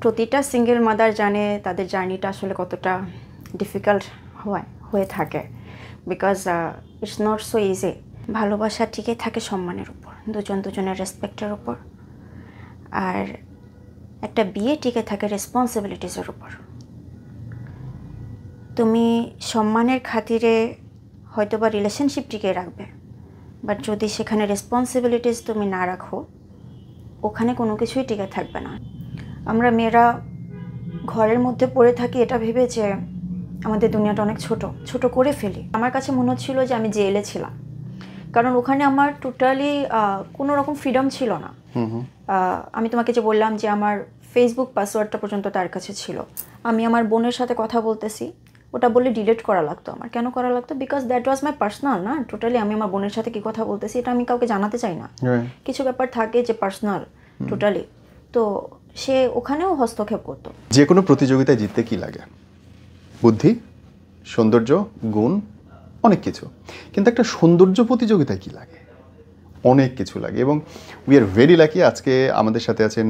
প্রতিটা single mother জানে তাদের জার্নিটা আসলে কতটা ডিফিকাল্ট হয়ে থাকে, because it's not so easy. ভালোবাসা টিকে থাকে সম্মানের উপর, দুজনের রেসপেক্টের উপর, আর একটা বিয়ে টিকে থাকে রেসপন্সিবিলিটিসের উপর। তুমি সম্মানের খাতিরে হয়তোবা রিলেশনশিপ টিকে রাখবে, বাট যদি সেখানে রেসপন্সিবিলিটিস তুমি না রাখো, ওখানে কোনো কিছুই টিকে থাকবে না। আমরা মেয়েরা ঘরের মধ্যে পড়ে থাকি এটা ভেবে যে আমাদের দুনিয়াটা অনেক ছোট করে ফেলি। আমার কাছে মনে হচ্ছিল যে আমি জেলে ছিলাম, কারণ ওখানে আমার টোটালি কোনো রকম ফ্রিডম ছিল না। আমি তোমাকে যে বললাম যে আমার ফেসবুক পাসওয়ার্ডটা পর্যন্ত তার কাছে ছিল। আমি আমার বোনের সাথে কথা বলতেছি, ওটা বলে ডিলিট করা লাগতো আমার। কেন করা লাগতো? Because that was my personal না, টোটালি আমি আমার বোনের সাথে কি কথা বলতেছি এটা আমি কাউকে জানাতে চাই না। কিছু ব্যাপার থাকে যে পার্সোনাল টোটালি, তো সে ওখানেও হস্তক্ষেপ করতো। যে কোনো প্রতিযোগিতায় জিততে কি লাগে? বুদ্ধি, সৌন্দর্য, গুণ, অনেক কিছু। কিন্তু একটা সৌন্দর্য প্রতিযোগিতায় কি লাগে? অনেক কিছু লাগে। এবং উই আর ভেরি লাকি, আজকে আমাদের সাথে আছেন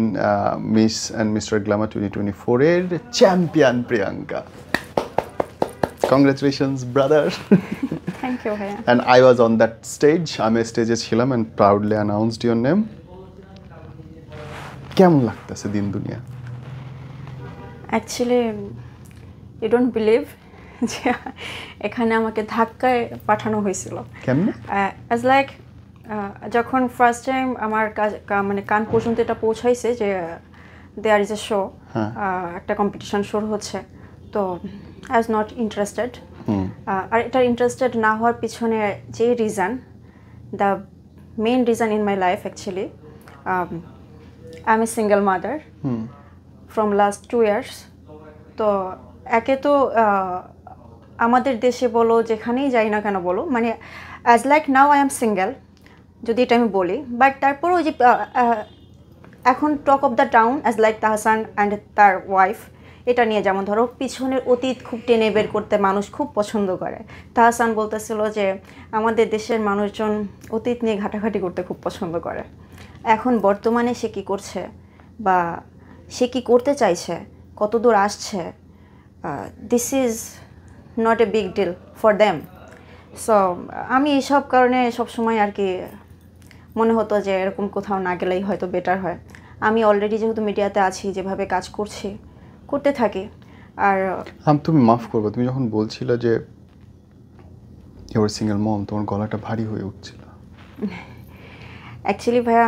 মিস অ্যান্ড মিস্টার গ্ল্যামার 2024-এর champion Priyanka. Congratulations brother. Thank you ভাইয়া। And I was on that stage, আমি স্টেজে ছিলাম and proudly announced your name. কেমন লাগতেছে দিন দুনিয়া? অ্যাকচুয়ালি ইউ ডোন্ট বিলিভ যে এখানে আমাকে ধাক্কায় পাঠানো হয়েছিল। কেমনে? অ্যাজ লাইক যখন ফার্স্ট টাইম আমার মানে কান পর্যন্ত এটা পৌঁছাইছে যে দেয়ার ইজ এ শো, একটা কম্পিটিশন শুরু হচ্ছে, তো আই ওয়াজ নট ইন্টারেস্টেড। আর এটা ইন্টারেস্টেড না হওয়ার পিছনে যে reason, the main reason in my life actually, I M a single mother from last 2 years। তো একে তো আমাদের দেশে বলো যেখানেই যাই না কেন বলো, মানে as like now I am single, যদি এটা আমি বলি, বাট তারপর ওই যে এখন talk of the town as like Tahsan and তার ওয়াইফ, এটা নিয়ে যেমন ধরো পিছনের অতীত খুব টেনে বের করতে মানুষ খুব পছন্দ করে। তাহসান বলতেছিল যে আমাদের দেশের মানুষজন অতীত নিয়ে ঘাটাঘাটি করতে খুব পছন্দ করে। এখন বর্তমানে সে কী করছে বা সে কী করতে চাইছে, কত দূর আসছে, this is not a big deal for them. So আমি এইসব কারণে সবসময় আর কি মনে হতো যে এরকম কোথাও না গেলেই হয়তো বেটার হয়। আমি অলরেডি যেহেতু মিডিয়াতে আছি, যেভাবে কাজ করতে থাকি। আর তুমি মাফ করবো, তুমি যখন বলছিলে যে ইউর সিঙ্গেল মম, তোমার গলাটা ভারী হয়ে উঠছিল। অ্যাকচুয়ালি ভাইয়া,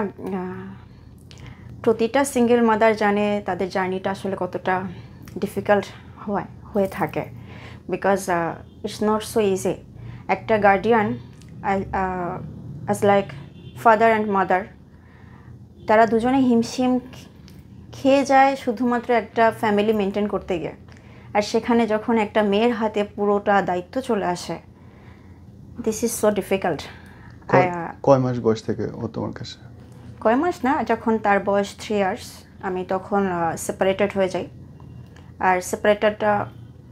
প্রতিটা সিঙ্গেল মাদার জানে তাদের জার্নিটা আসলে কতটা ডিফিকাল্ট হয়ে থাকে, because it's not so easy. একটা guardian as like father and mother, তারা দুজনে হিমশিম খেয়ে যায় শুধুমাত্র একটা ফ্যামিলি মেনটেন করতে গিয়ে। আর সেখানে যখন একটা মেয়ের হাতে পুরোটা দায়িত্ব চলে আসে, দিস ইজ সো ডিফিকাল্ট। কয় মাস বয়স থেকে ও তোমার কাছে? কয় মাস না, যখন তার বয়স 3 years, আমি তখন সেপারেটেড হয়ে যাই। আর সেপারেটেডটা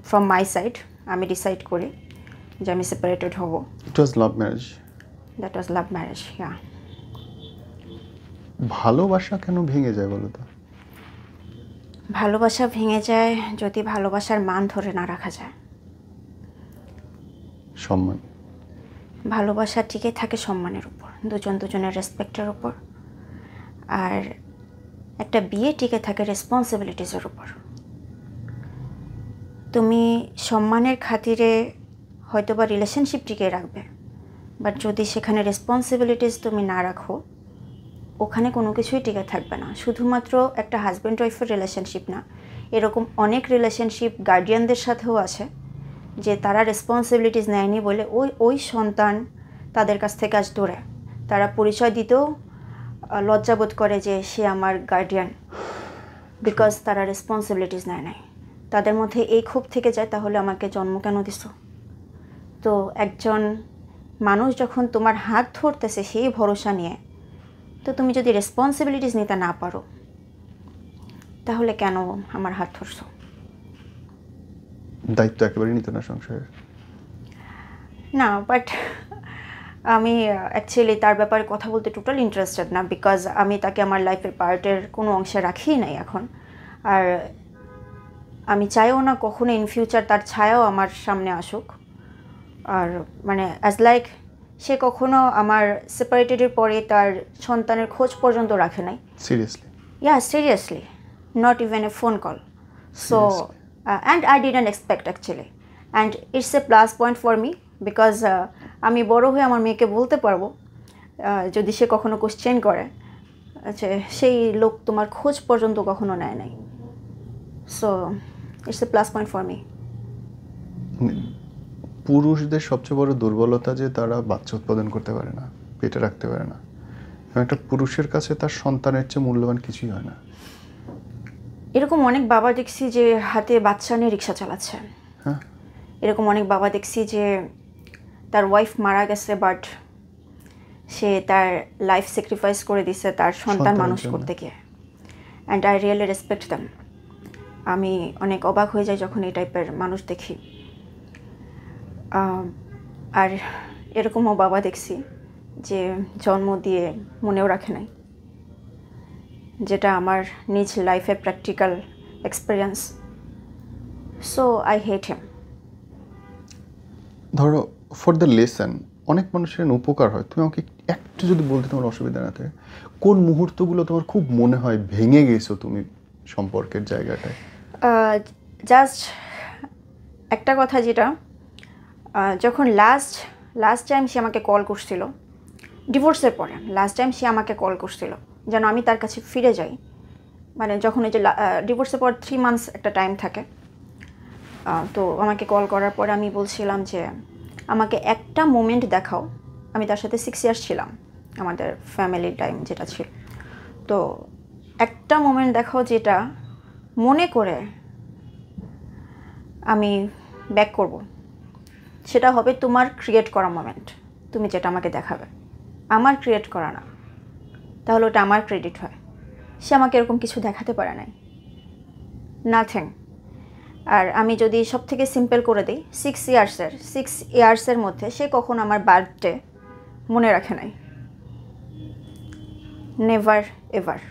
ফ্রম মাই সাইড, আমি ডিসাইড করি যে আমি সেপারেটেড হব। It was love marriage? That was love marriage, yeah. ভালোবাসা কেন ভেঙে যায় বলো তো? ভালোবাসা ভেঙে যায় যদি ভালোবাসার মান ধরে না রাখা যায়। সম্মান? ভালোবাসা টিকে থাকে সম্মানের উপর, দুজনের রেসপেক্টের উপর, আর একটা বিয়ে টিকে থাকে রেসপন্সিবিলিটিসের উপর। তুমি সম্মানের খাতিরে হয়তোবা রিলেশনশিপ টিকে রাখবে, বাট যদি সেখানে রেসপন্সিবিলিটিস তুমি না রাখো, ওখানে কোনো কিছুই টিকে থাকবে না। শুধুমাত্র একটা হাজব্যান্ড ওয়াইফের রিলেশনশিপ না, এরকম অনেক রিলেশনশিপ গার্ডিয়ানদের সাথেও আছে যে তারা রেসপন্সিবিলিটিস নেয়নি বলে ওই সন্তান তাদের কাছ থেকে আজ দূরে। তারা পরিচয় দিতেও লজ্জাবোধ করে যে সে আমার গার্ডিয়ান, বিকজ তারা রেসপন্সিবিলিটিস নেয় নাই। তাদের মধ্যে এই ক্ষোভ থেকে যায়, তাহলে আমাকে জন্ম কেন দিছো? তো একজন মানুষ যখন তোমার হাত ধরতেছে সেই ভরসা নিয়ে, তো তুমি যদি রেসপন্সিবিলিটিস নিতে না পারো, তাহলে কেন আমার হাত ধরছো? দায়িত্ব একেবারে নিত না সংসারের? না, বাট আমি অ্যাকচুয়ালি তার ব্যাপারে কথা বলতে টোটাল ইন্টারেস্টেড না, বিকজ আমি তাকে আমার লাইফের পার্টের কোনো অংশে রাখিই নাই এখন। আর আমি চাইও না কখনো ইন ফিউচার তার ছায়াও আমার সামনে আসুক। আর মানে অ্যাজ লাইক সে কখনো আমার সেপারেটেডের পরে তার সন্তানের খোঁজ পর্যন্ত রাখে নাই। Seriously? Yeah, seriously. Not even a phone call. So, and I didn't expect actually. And it's a plus point for me because আমি বড় হয়ে আমার মেয়েকে বলতে পারবো যদি সে কখনো কোশ্চেন করে যে সেই লোক তোমার খোঁজ পর্যন্ত কখনো নেয় নাই। So it's a plus point for me. পুরুষদের সবচেয়ে বড় দুর্বলতা যে তারা বাচ্চা উৎপাদন করতে পারে না, পেটে রাখতে পারে না। একটা পুরুষের কাছে তার সন্তানের চেয়ে মূল্যবান কিছুই হয় না। এরকম অনেক বাবা দেখছি যে হাতে বাচ্চা নিয়ে রিক্সা চালাচ্ছে। হ্যাঁ, এরকম অনেক বাবা দেখছি যে তার ওয়াইফ মারা গেছে বাট সে তার লাইফ স্যাক্রিফাইস করে দিছে তার সন্তান মানুষ করতে গিয়ে। And I really respect them. আমি অনেক অবাক হয়ে যাই যখন এই টাইপের মানুষ দেখি। আর এরকমও বাবা দেখছি যে জন্ম দিয়ে মনেও রাখে নাই, যেটা আমার নিজ লাইফের practical experience. So I hate him. ধরো ফর দ্য লেসন অনেক মানুষের উপকার হয়। তুমি আমাকে একটু যদি বলতে তোমার অসুবিধা না থাকে, কোন মুহূর্তগুলো তোমার খুব মনে হয় ভেঙে গেছো তুমি সম্পর্কের জায়গাটায়? জাস্ট একটা কথা, যেটা যখন লাস্ট টাইম সে আমাকে কল করছিল ডিভোর্সের পরে, লাস্ট টাইম সে আমাকে কল করছিল যেন আমি তার কাছে ফিরে যাই। মানে যখন এই যে ডিভোর্সের পর 3 মান্থস একটা টাইম থাকে, তো আমাকে কল করার পরে আমি বলছিলাম যে আমাকে একটা মোমেন্ট দেখাও। আমি তার সাথে 6 ইয়ার্স ছিলাম, আমাদের ফ্যামিলি টাইম যেটা ছিল। তো একটা মোমেন্ট দেখাও যেটা মনে করে আমি ব্যাক করব। সেটা হবে তোমার ক্রিয়েট করা মোমেন্ট, তুমি যেটা আমাকে দেখাবে, আমার ক্রিয়েট করা না। তাহলে ওটা আমার ক্রেডিট হয়। সে আমাকে এরকম কিছু দেখাতে পারে নাই, নাথিং। আর আমি যদি সব থেকে সিম্পল করে দিই, 6 ইয়ার্সের মধ্যে সে কখন আমার বার্থডে মনে রাখে নাই, নেভার এভার।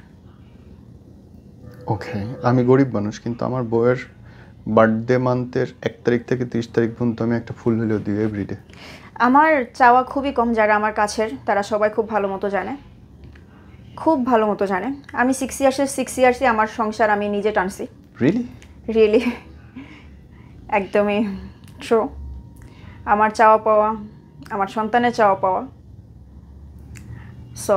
ওকে, আমি গরিব মানুষ, কিন্তু আমার বউয়ের বার্থডে মান্থের 1 তারিখ থেকে 30 তারিখ পর্যন্ত আমি একটা ফুল হলেও দিই এভরিডে। আমার চাওয়া খুবই কম। যারা আমার কাছের তারা সবাই খুব ভালো মতো জানে, খুব ভালো মতো জানে। আমি 6 ইয়ার্সে আমার সংসার আমি নিজে টানছি। রিয়েলি একদমই ট্রু। আমার চাওয়া পাওয়া, আমার সন্তানের চাওয়া পাওয়া। সো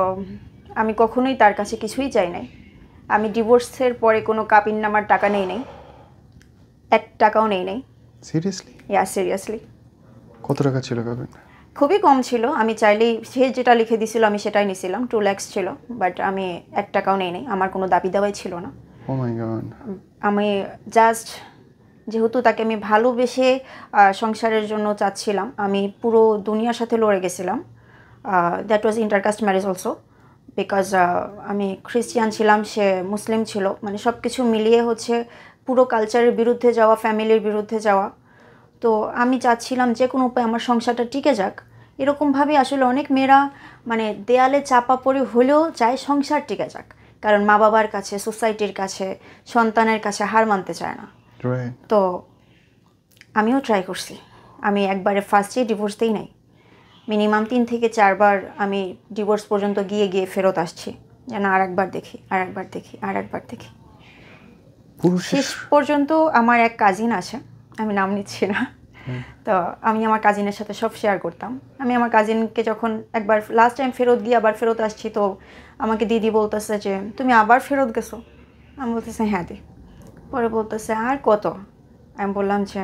আমি কখনোই তার কাছে কিছুই চাই নাই। আমি ডিভোর্সের পরে কোনো কাবিন নামার টাকা নেই নাই, 1 টাকাও নেই নাই। সিরিয়াসলি? ইয়া, সিরিয়াসলি। কত টাকা ছিল কাবিন? খুবই কম ছিল। আমি চাইলেই সে যেটা লিখে দিছিল আমি সেটাই নিছিলাম, 2 লাখ ছিল। বাট আমি 1 টাকাও নেই নাই। আমার কোনো দাবি দাওয়াই ছিল না। ও মাই গড। আমি জাস্ট যেহেতু তাকে আমি ভালোবেসে সংসারের জন্য চাচ্ছিলাম, আমি পুরো দুনিয়ার সাথে লড়ে গেছিলাম। That was intercaste marriage also, because আমি খ্রিস্টিয়ান ছিলাম, সে মুসলিম ছিল। মানে সব কিছু মিলিয়ে হচ্ছে পুরো কালচারের বিরুদ্ধে যাওয়া, ফ্যামিলির বিরুদ্ধে যাওয়া। তো আমি চাচ্ছিলাম যে কোনো উপায়ে আমার সংসারটা টিকে যাক। এরকমভাবে আসলে অনেক মেয়েরা মানে দেয়ালে চাপা পড়ে হলেও চায় সংসার টিকে যাক, কারণ মা বাবার কাছে, সোসাইটির কাছে, সন্তানের কাছে হার মানতে চায় না। তো আমিও ট্রাই করছি। আমি একবারে ফার্স্টেই ডিভোর্স দিই নাই, মিনিমাম 3 থেকে 4 বার আমি ডিভোর্স পর্যন্ত গিয়ে ফেরত আসছি, যেন আরেকবার দেখি। শেষ পর্যন্ত আমার এক কাজিন আছে, আমি নাম নিচ্ছি না, তো আমি আমার কাজিনের সাথে সব শেয়ার করতাম। আমি আমার কাজিনকে যখন একবার লাস্ট টাইম ফেরত গিয়ে আবার ফেরত আসছি, তো আমাকে দিদি বলতেছে যে তুমি আবার ফেরত গেছো? আমি বলতেছি হ্যাঁ দি। পরে বলতেছে আর কত? আমি বললাম যে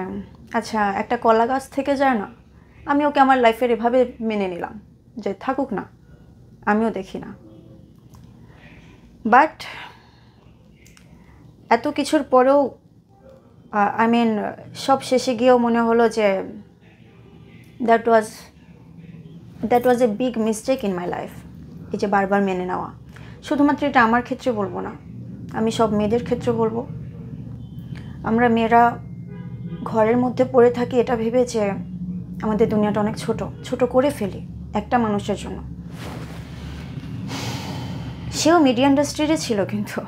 আচ্ছা, একটা কলা গাছ থেকে যায় না? আমি ওকে আমার লাইফের এভাবে মেনে নিলাম যে থাকুক না, আমিও দেখি না। বাট এত কিছুর পরেও সব শেষে গিয়েও মনে হলো যে that was a big mistake in my life. এই যে বারবার মেনে নেওয়া, শুধুমাত্র এটা আমার ক্ষেত্রে বলবো না, আমি সব মেয়েদের ক্ষেত্রে বলবো। আমরা মেয়েরা ঘরের মধ্যে পড়ে থাকি এটা ভেবে যে আমাদের দুনিয়াটা অনেক ছোট করে ফেলি একটা মানুষের জন্য। সেও মিডিয়া ইন্ডাস্ট্রিতে ছিল, কিন্তু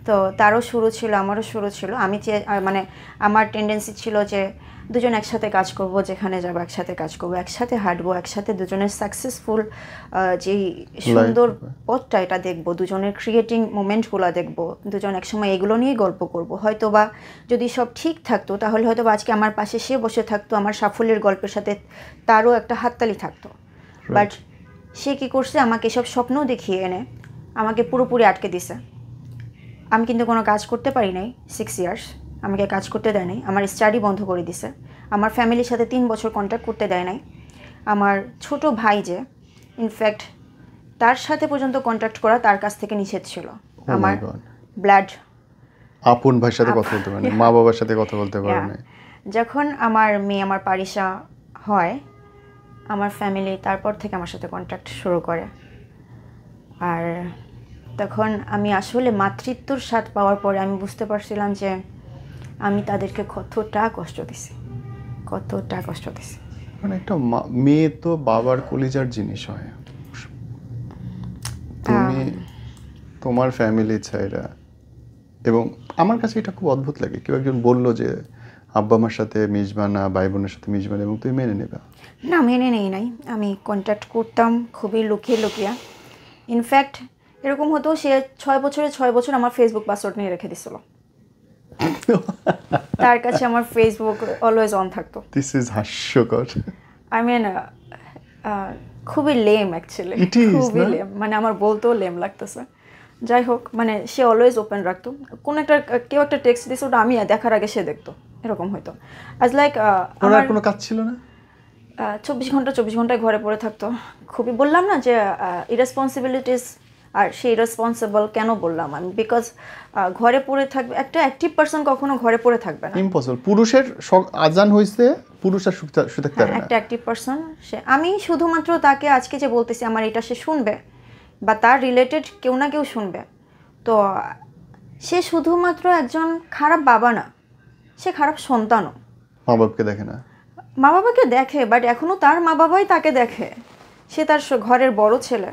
তো তারও শুরু ছিল, আমারও শুরু ছিল। আমি মানে আমার টেন্ডেন্সি ছিল যে দুজন একসাথে কাজ করব, যেখানে যাবো একসাথে কাজ করব, একসাথে হাঁটবো, একসাথে দুজনের সাকসেসফুল যেই সুন্দর পথটা এটা দেখবো, দুজনের ক্রিয়েটিং মোমেন্টগুলো দেখবো, দুজন একসময় এগুলো নিয়েই গল্প করব। হয়তো বা যদি সব ঠিক থাকতো তাহলে হয়তো বা আজকে আমার পাশে সে বসে থাকতো, আমার সাফল্যের গল্পের সাথে তারও একটা হাততালি থাকতো। বাট সে কী করছে, আমাকে সব স্বপ্ন দেখিয়ে এনে আমাকে পুরোপুরি আটকে দিছে। আমি কিন্তু কোনো কাজ করতে পারি নাই 6 ইয়ার্স, আমাকে কাজ করতে দেয় নাই, আমার স্টাডি বন্ধ করে দিছে, আমার ফ্যামিলির সাথে 3 বছর কন্ট্যাক্ট করতে দেয় নাই। আমার ছোট ভাই যে ইনফ্যাক্ট তার সাথে পর্যন্ত কন্ট্যাক্ট করা তার কাছ থেকে নিষেধ ছিল। আমার ব্লাড আপন ভাইয়ের সাথে কথা বলতে পারে না, মা বাবার সাথে কথা বলতে পারে না। যখন আমার মেয়ে, আমার পারিসা হয়, আমার ফ্যামিলি তারপর থেকে আমার সাথে কন্ট্যাক্ট শুরু করে। আর তখন আমি আসলে মাতৃত্বর স্বাদ পাওয়ার পরে আমি বুঝতে পারছিলাম যে আমি তাদেরকে কতটা কষ্ট দিছি, কতটা কষ্ট দিছি। মানে একটা মেয়ে তো বাবার কলিজার জিনিস হয়। তুমি তোমার ফ্যামিলি ছাইরা, এবং আমার কাছে এটা খুব অদ্ভুত লাগে, কেউ একজন বললো যে আব্বা আমার সাথে মিশবা না, ভাই বোনের সাথে মিশবা না, এবং তুমি মেনে নেবা। না, মেনে নেই নাই। আমি কন্ট্যাক্ট করতাম খুবই লুকিয়ে লুকিয়ে। ইনফ্যাক্ট এরকম হতো, সে 6 বছরে 6 বছর আমার ফেসবুক পাসওয়ার্ড নিয়ে রেখে দিছিল। তার কাছে আমার ফেসবুক অলওয়েজ অন থাকতো। দিস ইজ হাস্যকর। আই মিন খুবই লেম অ্যাকচুয়ালি, খুবই লেম, মানে আমার বলতেও লেম লাগতেছে। যাই হোক, মানে সে অলওয়েজ ওপেন রাখতো। কোনো একটা কেউ একটা টেক্সট দিছে, ওটা আমি দেখার আগে সে দেখতো, এরকম হয়তো। অ্যাজ লাইক আমার কোনো কাজ ছিল না, 24 ঘন্টায় ঘরে পড়ে থাকতো। খুবই বললাম না যে ইরেসপন্সিবিলিটিস, আর সে ইরেসপন্সিবল কেন বললাম আমি, বিকজ ঘরে পড়ে থাকবে একটা অ্যাক্টিভ পারসন, কখনো ঘরে পড়ে থাকবে না, ইম্পসিবল। পুরুষের আজান হইছে, পুরুষ আর শুতে থাকতে পারে না। একটা অ্যাক্টিভ পারসন সে। আমি শুধুমাত্র তাকে আজকে যে বলতেছি আমার এটা সে শুনবে, বা তার রিলেটেড কেউ না কেউ শুনবে। তো সে শুধুমাত্র একজন খারাপ বাবা না, সে খারাপ সন্তানও। মা বাবাকে দেখে না, মা বাবাকে দেখে, বাট এখনও তার মা বাবাই তাকে দেখে। সে তার ঘরের বড় ছেলে।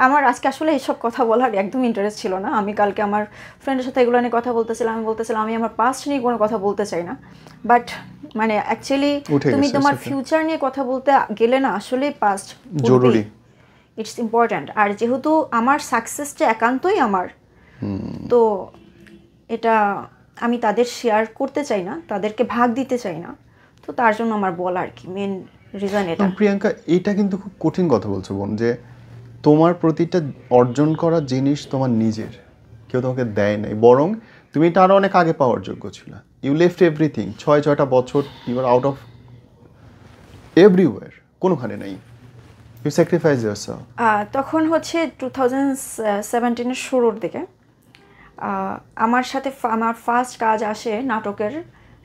আমার আজকে আসলে এইসব কথা বলার একদম ইন্টারেস্ট ছিল না। আমি কালকে আমার ফ্রেন্ডের সাথে এগুলো নিয়ে কথা বলতেছিলাম। আমি বলতেছিলাম আমি আমার পাস্ট নিয়ে কোনো কথা বলতে চাই না, বাট মানে অ্যাকচুয়ালি তুমি তোমার ফিউচার নিয়ে কথা বলতে গেলে না, আসলে পাস্ট জরুরি, ইটস ইম্পর্ট্যান্ট। আর যেহেতু আমার সাকসেসটা একান্তই আমার, তো এটা আমি তাদের শেয়ার করতে চাই না, তাদেরকে ভাগ দিতে চাই না। তো তার জন্য আমার বলা আর কি মেন রিজন এটা। প্রিয়াঙ্কা, এটা কিন্তু খুব কঠিন কথা বলছো বোন, যে তোমার প্রতিটা অর্জন করা জিনিস তোমার নিজের, কেউ তোমাকে দেয় নাই, বরং তুমি এটা আরো অনেক আগে পাওয়ার যোগ্য ছিল। ইউ লেফট এভরিথিং, 6টা বছর you are out of everywhere, কোনোখানে নাই, ইউ স্যাক্রিফাইস ইয়োরসেলফ। তখন হচ্ছে 2017-এর শুরুর দিকে আমার সাথে আমার ফার্স্ট কাজ আসে নাটকের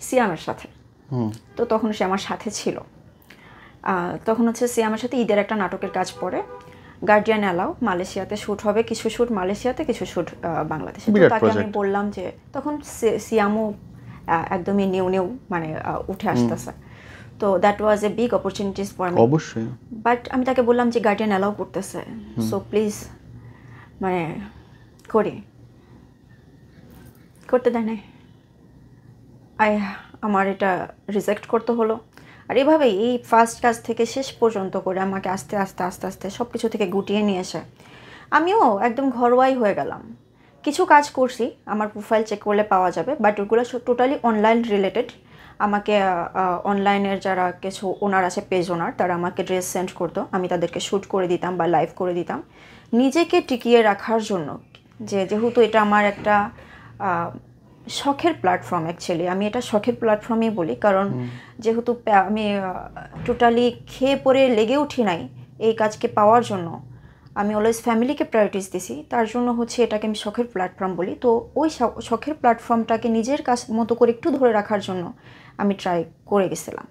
সিয়ামের সাথে। তো তখন সে আমার সাথে ছিল। তখন হচ্ছে সিয়ামের সাথে ঈদের একটা নাটকের কাজ পড়ে, গার্ডিয়ান অ্যালাউ, মালয়েশিয়াতে শ্যুট হবে, কিছু শ্যুট মালয়েশিয়াতে, কিছু শ্যুট বাংলাদেশে। তাকে আমি বললাম যে তখন সিয়ামও একদমই নিউ মানে উঠে আসতেছে। তো that was a big opportunities for me, অবশ্যই। বাট আমি তাকে বললাম যে গার্ডিয়ান অ্যালাউ করতেছে, সো প্লিজ মানে করতে দেয় নাই। আমার এটা রিজেক্ট করতে হলো। আর এভাবেই এই ফার্স্ট কাজ থেকে শেষ পর্যন্ত করে আমাকে আস্তে আস্তে আস্তে আস্তে সব কিছু থেকে গুটিয়ে নিয়ে এসে আমিও একদম ঘরোয়াই হয়ে গেলাম। কিছু কাজ করছি, আমার প্রোফাইল চেক করলে পাওয়া যাবে, বাট ওগুলো টোটালি অনলাইন রিলেটেড। আমাকে অনলাইনের যারা কিছু ওনার আছে, পেজ ওনার, তারা আমাকে ড্রেস সেন্ড করতো, আমি তাদেরকে শ্যুট করে দিতাম বা লাইভ করে দিতাম নিজেকে টিকিয়ে রাখার জন্য। যেহেতু এটা আমার একটা শখের প্ল্যাটফর্ম, অ্যাকচুয়ালি আমি এটা শখের প্ল্যাটফর্মই বলি, কারণ যেহেতু আমি টোটালি খেয়ে পরে লেগে উঠি নাই এই কাজকে পাওয়ার জন্য, আমি অলওয়েজ ফ্যামিলিকে প্রায়োরিটিস দিছি, তার জন্য হচ্ছে এটাকে আমি শখের প্ল্যাটফর্ম বলি। তো ওই শখের প্ল্যাটফর্মটাকে নিজের কাছ মতো করে একটু ধরে রাখার জন্য আমি ট্রাই করে গেছিলাম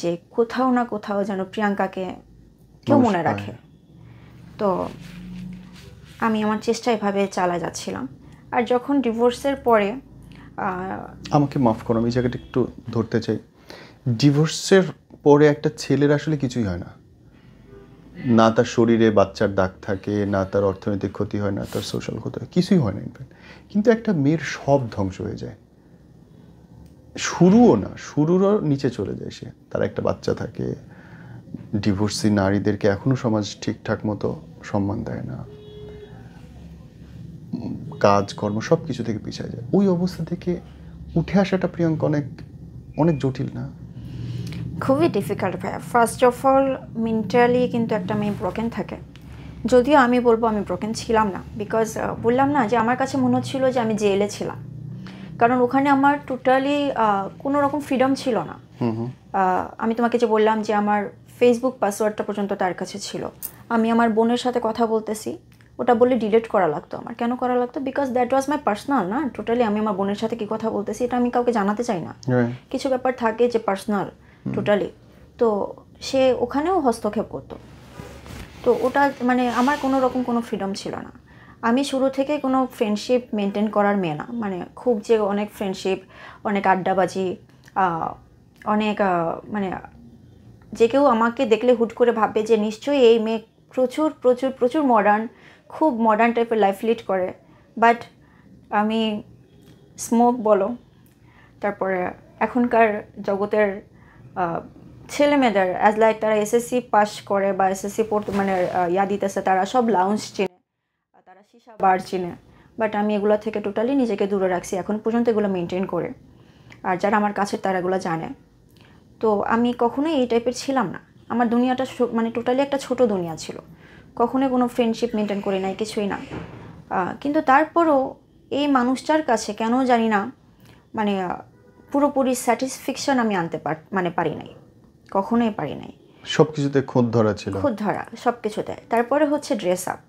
যে কোথাও না কোথাও যেন প্রিয়াঙ্কাকে কেউ মনে রাখে। তো আমি আমার চেষ্টা এভাবে চালা যাচ্ছিলাম। আর যখন ডিভোর্সের পরে, আমাকে মাফ করো, আমি জায়গাটা একটু ধরতে চাই। ডিভোর্সের পরে একটা ছেলের আসলে কিছুই হয় না, না তার শরীরে বাচ্চার দাগ থাকে, না তার অর্থনৈতিক ক্ষতি হয়, না তার সোশ্যাল ক্ষতি হয়, কিছুই হয় না ইনফ্যাক্ট। কিন্তু একটা মেয়ের সব ধ্বংস হয়ে যায়, শুরুও না, শুরুরও নিচে চলে যায় সে। তার একটা বাচ্চা থাকে, ডিভোর্সি নারীদেরকে এখনো সমাজ ঠিকঠাক মতো সম্মান দেয় না, কাজ কর্ম সব কিছু থেকে পিছিয়ে যায়। ওই অবস্থা থেকে উঠে আসাটা প্রিয়াঙ্কা অনেক অনেক জটিল না? খুবই ডিফিকাল্ট ভাইয়া। ফার্স্ট অফ অল মেন্টালি কিন্তু একটা মেয়ে ব্রোকেন থাকে, যদিও আমি বলবো আমি ব্রোকেন ছিলাম না, বিকজ বললাম না যে আমার কাছে মনে হচ্ছিলো যে আমি জেলে ছিলাম, কারণ ওখানে আমার টোটালি কোনো রকম ফ্রিডম ছিল না। আমি তোমাকে যে বললাম যে আমার ফেসবুক পাসওয়ার্ডটা পর্যন্ত তার কাছে ছিল, আমি আমার বোনের সাথে কথা বলতেছি, ওটা বলে ডিলিট করা লাগতো আমার। কেন করা লাগতো? Because that was my personal না, টোটালি আমি আমার বোনের সাথে কী কথা বলতেছি এটা আমি কাউকে জানাতে চাই না। কিছু ব্যাপার থাকে যে পার্সোনাল টোটালি, তো সে ওখানেও হস্তক্ষেপ করতো। তো ওটা মানে আমার কোনো রকম কোনো ফ্রিডম ছিল না। আমি শুরু থেকে কোনো ফ্রেন্ডশিপ মেনটেন করার মেয়ে না, মানে খুব যে অনেক ফ্রেন্ডশিপ, অনেক আড্ডাবাজি, অনেক মানে যে কেউ আমাকে দেখলে হুট করে ভাববে যে নিশ্চয়ই এই মেয়ে প্রচুর প্রচুর প্রচুর মডার্ন, খুব মডার্ন টাইপের লাইফ লিড করে। বাট আমি স্মোক বলো, তারপরে এখনকার জগতের ছেলে মেয়েদের অ্যাজ লাইক তারা এসএসসি পাস করে বা এসএসসি পড়তে মানে ইয়া দিতেছে, তারা সব লাউঞ্জ চিনে, তারা সীসা বার চিনে, বাট আমি এগুলো থেকে টোটালি নিজেকে দূরে রাখছি এখন পর্যন্ত, এগুলো মেনটেন করে। আর যারা আমার কাছের তারা এগুলো জানে। তো আমি কখনোই এই টাইপের ছিলাম না, আমার দুনিয়াটা মানে টোটালি একটা ছোট দুনিয়া ছিল, কখনোই কোনো ফ্রেন্ডশিপ মেনটেন করি নাই, কিছুই না। কিন্তু তারপরও এই মানুষটার কাছে কেন জানি না মানে পুরোপুরি স্যাটিসফ্যাকশন আমি আনতে পারি নাই, কখনোই পারি নাই। সব কিছুতে খুঁত ধরা ছিল, খুঁত ধরা সব কিছুতে। তারপরে হচ্ছে ড্রেস আপ।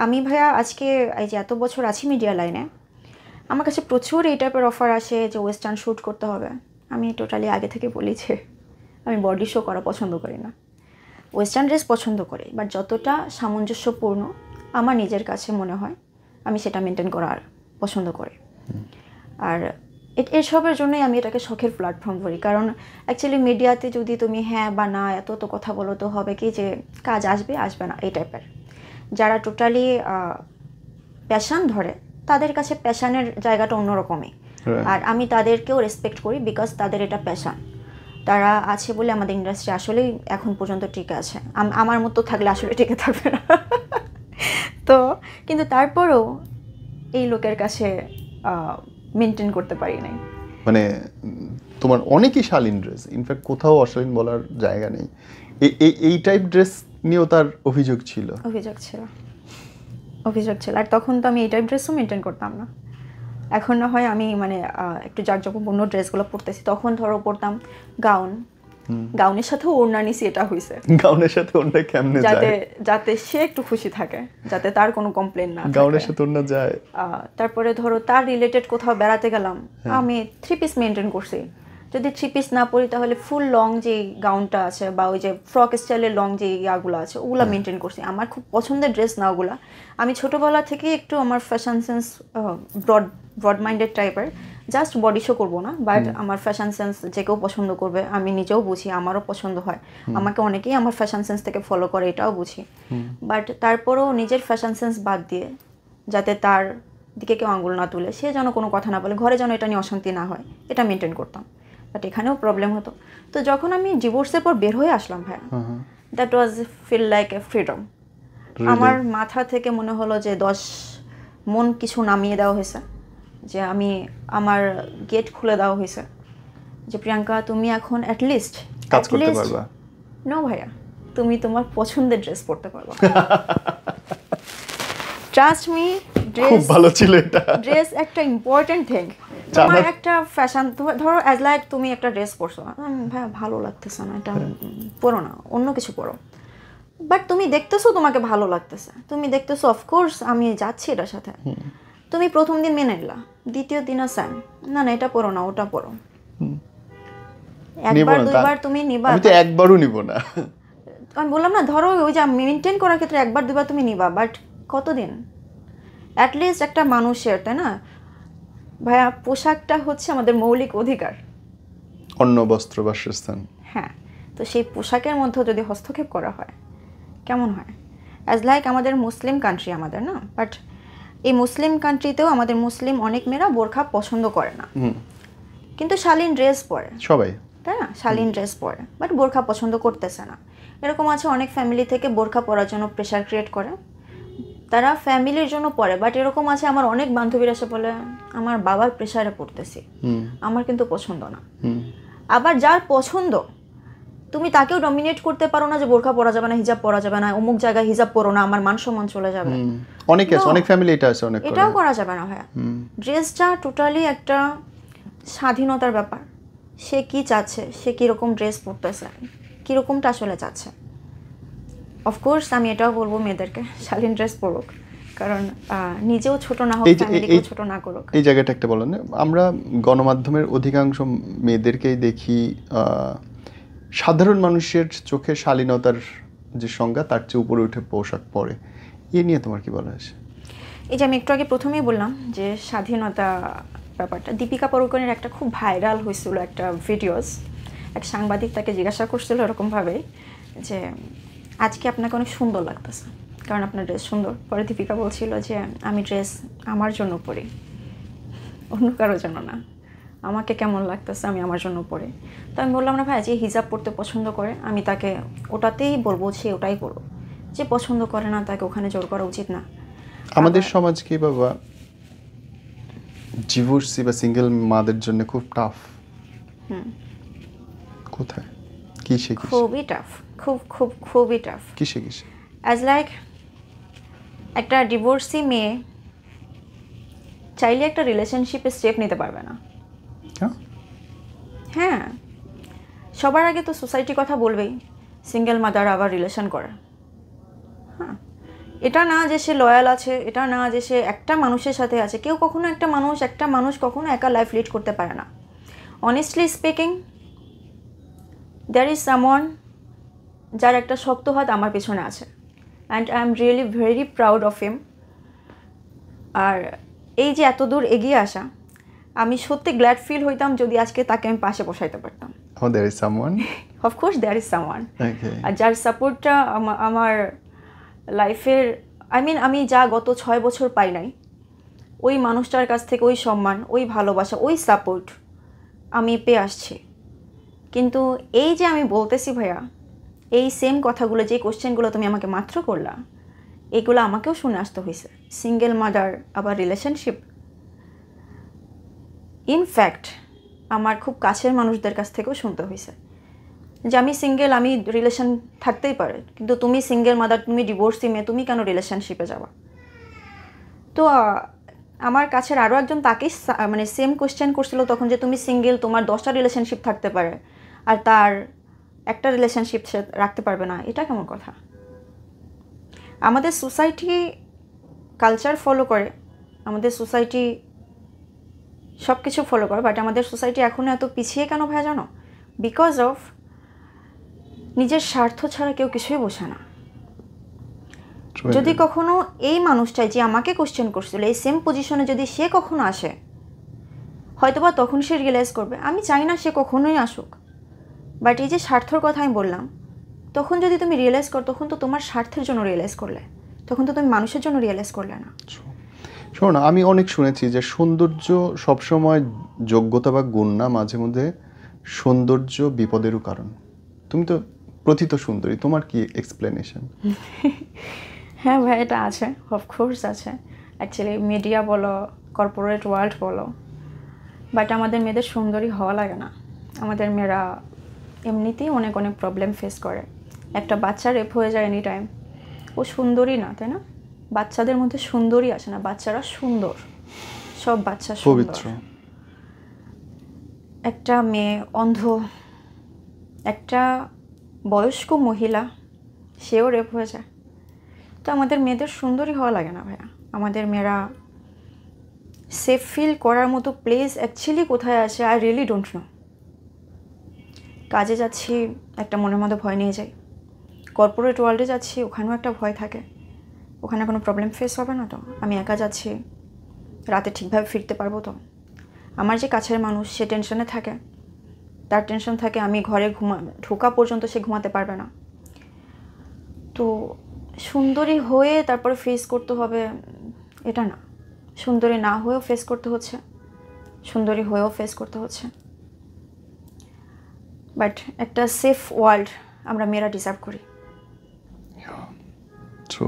আমি ভাইয়া আজকে এই যে এত বছর আছি মিডিয়া লাইনে, আমার কাছে প্রচুর এই টাইপের অফার আসে যে ওয়েস্টার্ন শ্যুট করতে হবে। আমি টোটালি আগে থেকে বলেছি আমি বডি শো করা পছন্দ করি না, ওয়েস্টার্ন ড্রেস পছন্দ করি, বাট যতটা সামঞ্জস্যপূর্ণ আমার নিজের কাছে মনে হয় আমি সেটা মেনটেন করার পছন্দ করি। আর এসবের জন্যই আমি এটাকে শখের প্ল্যাটফর্ম করি, কারণ অ্যাকচুয়ালি মিডিয়াতে যদি তুমি হ্যাঁ বা না এত তো কথা বলো তো হবে কি যে কাজ আসবে আসবে না এই টাইপের। যারা টোটালি প্যাশন ধরে তাদের কাছে প্যাশানের জায়গাটা অন্যরকমই, আর আমি তাদেরকেও রেসপেক্ট করি বিকজ তাদের এটা প্যাশান, তারা আছে বলে আমাদের ইন্ডাস্ট্রি আসলেই এখন পর্যন্ত টিকে আছে। আমার মতো থাকলে আসলে টিকে থাকবে না। তো কিন্তু তারপরেও এই লোকের কাছে মেনটেন করতে পারি নাই। মানে তোমার অনেকই শালীন ড্রেস, ইনফ্যাক্ট কোথাও অশালীন বলার জায়গা নেই। এই টাইপ ড্রেস নিয়েও তার অভিযোগ ছিল। আর তখন তো আমি এই টাইপ ড্রেসও মেনটেন করতাম না। এখন না হয় আমি মানে একটু জাঁকজমকপূর্ণ ড্রেসগুলো পরতেছি, তখন ধরো পরতাম গাউনের সাথে ওড়না নিছি, এটা হইছে গাউনের সাথে ওড়না কেমনে যায় যাতে সে একটু খুশি থাকে, যাতে তার কোনো কমপ্লেন না থাকে। গাউনের সাথে ওড়না যায়। তারপরে ধরো তার রিলেটেড কোথাও বেড়াতে গেলাম, আমি 3 পিস মেনটেন করছি। যদি 3 পিস না পরি তাহলে ফুল লং যে গাউনটা আছে বা ওই যে ফ্রক স্টাইলের লং যে ইয়াগুলো আছে ওগুলো মেনটেন করছি। আমার খুব পছন্দের ড্রেস না ওগুলা। আমি ছোটোবেলা থেকে একটু আমার ফ্যাশন সেন্স ব্রড মাইন্ডেড টাইপের, জাস্ট বডি শো করবো না, বাট আমার ফ্যাশন সেন্স যে কেউ পছন্দ করবে আমি নিজেও বুঝি, আমারও পছন্দ হয়, আমাকে অনেকেই আমার ফ্যাশন সেন্স থেকে ফলো করে এটাও বুঝি। বাট তারপরেও নিজের ফ্যাশন সেন্স বাদ দিয়ে যাতে তার দিকে কেউ আঙুল না তুলে, সে যেন কোনো কথা না বলে, ঘরে যেন এটা নিয়ে অশান্তি না হয়, এটা মেনটেন করতাম। বাট এখানেও প্রবলেম হতো। তো যখন আমি ডিভোর্সের পর বের হয়ে আসলাম ভাই, that was feel like a freedom. আমার মাথা থেকে মনে হলো যে 10 মন কিছু নামিয়ে দেওয়া হয়েছে, যে আমি আমার গেট খুলে দেওয়া হয়েছে যে প্রিয়াঙ্কা তুমি এখন অ্যাটলিস্ট কাজ করতে পারবা। নো ভাইয়া, তুমি তোমার পছন্দের ড্রেস পরতে পারবা। ট্রাস্ট মি, খুব ভালো ছিল এটা। ড্রেস একটা ইম্পর্টেন্ট থিং। তোমার একটা ফ্যাশন, ধরো অ্যাজ লাইক তুমি একটা ড্রেস পরছো, ভাই ভালো লাগতেছে না, এটা পরো না, অন্য কিছু পরো। বাট তুমি দেখতেছো তোমাকে ভালো লাগতেছে, তুমি দেখতেছো অফকোর্স আমি যাচ্ছি এটার সাথে, তুমি প্রথম দিন মেনে নিলা, দ্বিতীয় দিন সেম, না না এটা পরো না ওটা পরো, একবার দুইবার তুমি নিবা। আমি তো একবারও নিব না। আমি বললাম না, ধরো ওই যে মেনটেন করার ক্ষেত্রে একবার দুইবার তুমি নিবা, বাট কতদিন? অ্যাটলিস্ট একটা মানুষের, তাই না ভাইয়া, পোশাকটা হচ্ছে আমাদের মৌলিক অধিকার, অন্ন বস্ত্র বাসস্থান। হ্যাঁ, তো সেই পোশাকের মধ্যে যদি হস্তক্ষেপ করা হয় কেমন হয়? অ্যাজ লাইক আমাদের মুসলিম কান্ট্রি আমাদের না, বাট এই মুসলিম কান্ট্রিতেও আমাদের মুসলিম অনেক মেয়েরা বোরখা পছন্দ করে না, কিন্তু শালীন ড্রেস পরে সবাই, তাই না? শালীন ড্রেস পরে, বাট বোরখা পছন্দ করতেছে না। এরকম আছে অনেক ফ্যামিলি থেকে বোরখা পরার জন্য প্রেশার ক্রিয়েট করে, তারা ফ্যামিলির জন্য পরে। বাট এরকম আছে আমার অনেক বান্ধবীরা এসে বলে আমার বাবার প্রেশারে পড়তেছি, আমার কিন্তু পছন্দ না। আবার যার পছন্দ তুমি তাকেও ডমিনেট করতে পারো না যে বোরখা পরা যাবে না, হিজাব পরা যাবে না, অমুক জায়গায় হিজাব পরো না, আমার মান সম্মান চলে যাবে। অনেক ফ্যামিলি এটা আছে, অনেক এটাও করা যাবে না ভাইয়া। ড্রেসটা টোটালি একটা স্বাধীনতার ব্যাপার। সে কি চাচ্ছে, সে কীরকম ড্রেস পরতেছে, কীরকমটা আসলে চাচ্ছে। অফকোর্স আমি এটাও বলবো মেয়েদেরকে শালীন ড্রেস পরুক, কারণ নিজেও ছোট না হোক, ফ্যামিলিকেও ছোট না করুক। এই জায়গাটা একটা বলেন, আমরা গণমাধ্যমের অধিকাংশ মেয়েদেরকেই দেখি সাধারণ মানুষের চোখে শালীনতার যে সংজ্ঞা তার চেয়ে উপরে উঠে পোশাক পরে। এ নিয়ে তোমার কি বলা আছে? এই যে আমি একটু আগে প্রথমেই বললাম যে স্বাধীনতা ব্যাপারটা, দীপিকা পাড়ুকোনের একটা খুব ভাইরাল হয়েছিল একটা ভিডিওস। এক সাংবাদিক তাকে জিজ্ঞাসা করছিল এরকমভাবে যে আজকে আপনাকে অনেক সুন্দর লাগতেছে, কারণ আপনার ড্রেস সুন্দর। পরে দীপিকা বলছিল যে আমি ড্রেস আমার জন্য পরি, অন্য কারোর জন্য না। আমাকে কেমন লাগতেছে আমি আমার জন্য পরি। তো আমি বললাম না ভাই, যে হিজাব পরতে পছন্দ করে আমি তাকে ওটাতেই বলবো, সে ওটাই পড়ো। যে পছন্দ করে না তাকে ওখানে জোর করা উচিত না। আমাদের সমাজ কি বাবা ডিভোর্সি বা সিঙ্গেল মাদের জন্য খুব টাফ। কোথায় কি শিখিস? খুবই টাফ, খুবই টাফ। কি শিখিস? অ্যাজ লাইক একটা ডিভোর্সি মেয়ে চাইলে একটা রিলেশনশিপে স্টেপ নিতে পারবে না। হ্যাঁ, সবার আগে তো সোসাইটি কথা বলবেই, সিঙ্গেল মাদার আবার রিলেশন করে। হ্যাঁ, এটা না যে সে লয়াল আছে, এটা না যে সে একটা মানুষের সাথে আছে। কেউ কখনো একটা মানুষ কখনো একা লাইফ লিড করতে পারে না। Honestly speaking, there is someone যার একটা শক্ত হাত আমার পেছনে আছে, and I am really very proud of him. আর এই যে এত দূর এগিয়ে আসা, আমি সত্যি গ্ল্যাড ফিল হইতাম যদি আজকে তাকে আমি পাশে বসাইতে পারতাম। Oh, there is someone? Of course there is someone. Okay. আর যার সাপোর্টটা আমার লাইফের, আমি যা গত 6 বছর পাই নাই, ওই মানুষটার কাছ থেকে ওই সম্মান, ওই ভালোবাসা, ওই সাপোর্ট আমি পেয়ে আসছি। কিন্তু এই যে আমি বলতেছি ভাইয়া, এই সেম কথাগুলো, যে কোশ্চেনগুলো তুমি আমাকে মাত্র করলা, এগুলো আমাকেও শুনে আসতে হয়েছে। সিঙ্গেল মাদার আবার রিলেশনশিপ, ইনফ্যাক্ট আমার খুব কাছের মানুষদের কাছ থেকেও শুনতে হয়েছে যে আমি সিঙ্গেল, আমি রিলেশন থাকতেই পারে, কিন্তু তুমি সিঙ্গেল মাদার, তুমি ডিভোর্সি মেয়ে, তুমি কেন রিলেশনশিপে যাবা? তো আমার কাছের আরও একজন তাকেই সেম কোশ্চেন করছিল তখন, যে তুমি সিঙ্গেল, তোমার 10টা রিলেশনশিপ থাকতে পারে আর তার একটা রিলেশনশিপ সে রাখতে পারবে না, এটা কেমন কথা? আমাদের সোসাইটি কালচার ফলো করে, আমাদের সোসাইটি সব কিছু ফলো করে, বাট আমাদের সোসাইটি এখনও এত পিছিয়ে কেন ভাই জানো? বিকজ অফ নিজের স্বার্থ ছাড়া কেউ কিছুই বোঝে না। যদি কখনো এই মানুষটাই যে আমাকে কোশ্চেন করছিল, এই সেম পজিশনে যদি সে কখনো আসে, হয়তোবা তখন সে রিয়েলাইজ করবে। আমি চাই না সে কখনোই আসুক, বাট এই যে স্বার্থর কথা আমি বললাম, তখন যদি তুমি রিয়েলাইজ করো, তখন তো তোমার স্বার্থের জন্য রিয়েলাইজ করলে, তখন তো তুমি মানুষের জন্য রিয়েলাইজ করলে না। শোনো, আমি অনেক শুনেছি যে সৌন্দর্য সবসময় যোগ্যতা বা গুণ না, মাঝে মধ্যে সৌন্দর্য বিপদেরও কারণ। তুমি তো প্রথিত সুন্দরী, তোমার কি এক্সপ্লেনেশন? হ্যাঁ ভাই, এটা আছে, অফকোর্স আছে। অ্যাকচুয়ালি মিডিয়া বলো, কর্পোরেট ওয়ার্ল্ড বলো, বাট আমাদের মেয়েদের সুন্দরী হওয়া লাগে না। আমাদের মেয়েরা এমনিতেই অনেক প্রবলেম ফেস করে। একটা বাচ্চা রেপ হয়ে যায় এনি টাইম, ও সুন্দরী না, তাই না? বাচ্চাদের মধ্যে সুন্দরী আসে না, বাচ্চারা সুন্দর, সব বাচ্চা সুন্দর। একটা মেয়ে অন্ধ, একটা বয়স্ক মহিলা, সেও রেপ হয়ে যায়। তো আমাদের মেয়েদের সুন্দরী হওয়া লাগে না ভাইয়া। আমাদের মেয়েরা সেফ ফিল করার মতো প্লেস অ্যাকচুয়ালি কোথায় আছে, আই রিয়েলি ডোন্ট নো। কাজে যাচ্ছি, একটা মনের মধ্যে ভয় নিয়ে যাই। কর্পোরেট ওয়ার্ল্ডে যাচ্ছি, ওখানেও একটা ভয় থাকে, ওখানে কোনো প্রবলেম ফেস হবে না তো? আমি একা যাচ্ছি, রাতে ঠিকভাবে ফিরতে পারবো তো? আমার যে কাছের মানুষ, সে টেনশনে থাকে, তার টেনশন থাকে, আমি ঘরে ঢোকা পর্যন্ত সে ঘুমাতে পারবে না। তো সুন্দরী হয়ে তারপরে ফেস করতে হবে এটা না, সুন্দরী না হয়েও ফেস করতে হচ্ছে, সুন্দরী হয়েও ফেস করতে হচ্ছে। বাট একটা সেফ ওয়ার্ল্ড আমরা মেয়েরা ডিজার্ভ করি। ট্রু।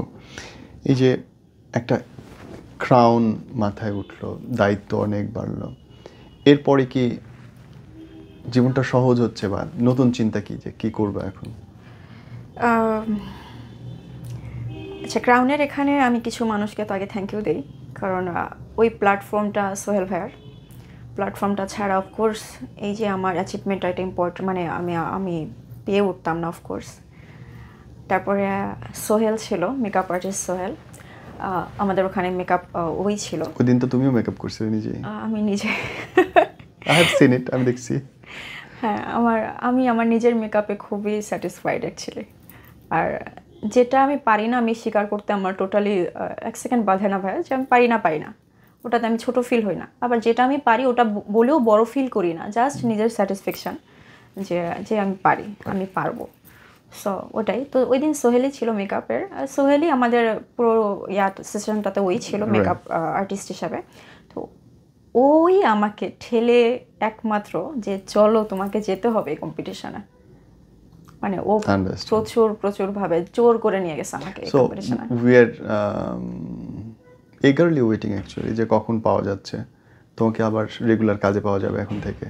এই যে একটা ক্রাউন মাথায় উঠলো, দায়িত্ব অনেক বাড়লো, এরপরে কি জীবনটা সহজ হচ্ছে বা নতুন চিন্তা কি যে কি করবো এখন? আচ্ছা, ক্রাউনের এখানে আমি কিছু মানুষকে তো আগে থ্যাংক ইউ দিই, কারণ ওই প্ল্যাটফর্মটা সোহেল ভাইয়ার প্ল্যাটফর্মটা ছাড়া অফকোর্স এই যে আমার অ্যাচিভমেন্টটা এটা ইম্পর্টেন্ট, মানে আমি পেয়ে উঠতাম না অফকোর্স। তারপরে সোহেল ছিল, মেকআপ আর্টিস্ট সোহেল, আমাদের ওখানে মেকআপ ওই ছিল। ওই দিন তো তুমিও মেকআপ করছিলে নিজে? আমি নিজে আই হ্যাভ সিন ইট, আমি দেখছি। হ্যাঁ, আমি আমার নিজের মেকআপে খুবই স্যাটিসফাইড অ্যাকচুয়ালি। আর যেটা আমি পারি না আমি স্বীকার করতে আমার টোটালি এক সেকেন্ড বাধে না ভাইয়া, যে আমি পারি না, ওটাতে আমি ছোট ফিল হই না। আবার যেটা আমি পারি ওটা বলেও বড় ফিল করি না, জাস্ট নিজের স্যাটিসফ্যাকশান যে আমি পারি, আমি পারবো। সো ওটাই তো। ওই দিন সোহেলই ছিল মেকআপের, সোহেলই আমাদের পুরো সেশনটাতে ওই ছিল মেকআপ আর্টিস্ট হিসাবে। তো ওই আমাকে ঠেলে একমাত্র যে চলো তোমাকে যেতে হবে এই কম্পিটিশনে, মানে ও প্রচুর ভাবে জোর করে নিয়ে গেছে আমাকে এই কম্পিটিশনে। So we are eagerly waiting actually যে কখন পাওয়া যাচ্ছে তোমাকে, আবার রেগুলার কাজে পাওয়া যাবে এখন থেকে?